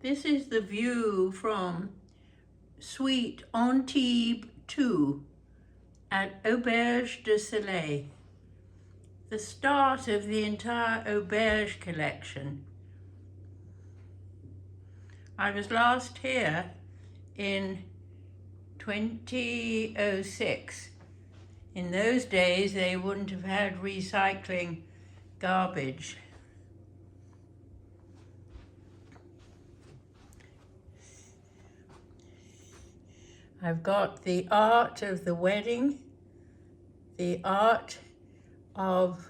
This is the view from Suite Antibes 2 at Auberge de Soleil, the start of the entire Auberge collection. I was last here in 2006. In those days, they wouldn't have had recycling garbage. I've got the art of the wedding, the art of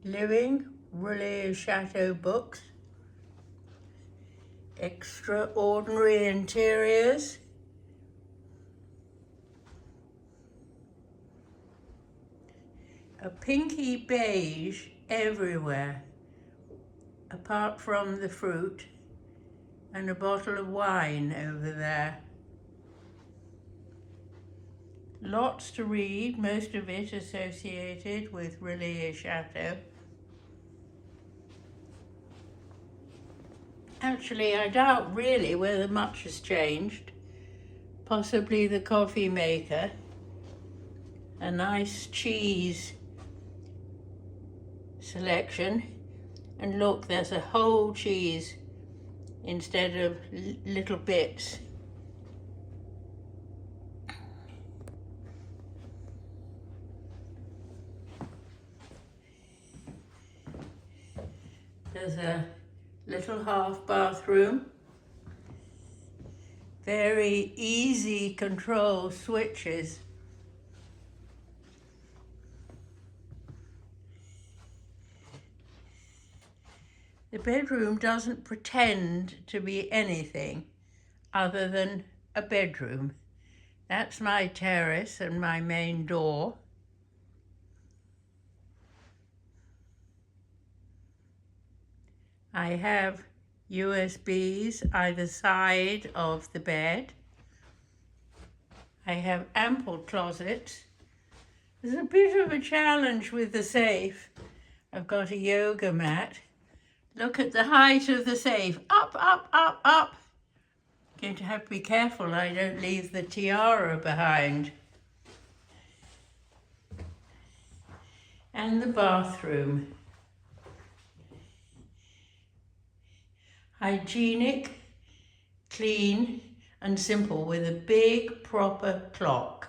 living, Soleil Chateau books, extraordinary interiors, a pinky beige everywhere, apart from the fruit, and a bottle of wine over there. Lots to read, most of it associated with Soleil Chateau. Actually, I doubt really whether much has changed. Possibly the coffee maker, a nice cheese selection, and look, there's a whole cheese instead of little bits. There's a little half bathroom, very easy control switches. The bedroom doesn't pretend to be anything other than a bedroom. That's my terrace and my main door. I have USBs either side of the bed. I have ample closets. There's a bit of a challenge with the safe. I've got a yoga mat. Look at the height of the safe. Up, up, up, up. Going to have to be careful I don't leave the tiara behind. And the bathroom. Hygienic, clean, and simple with a big, proper clock.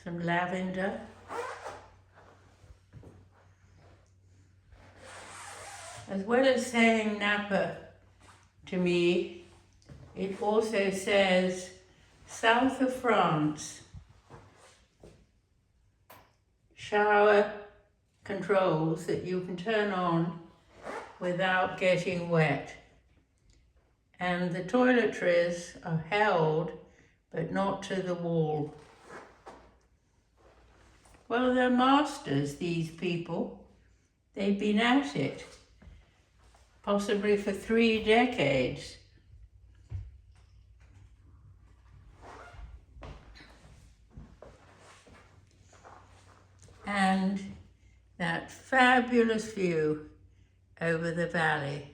Some lavender. As well as saying napa to me, it also says south of France. Shower controls that you can turn on without getting wet. And the toiletries are held, but not to the wall. Well, they're masters, these people. They've been at it, possibly for 3 decades. And that fabulous view over the valley.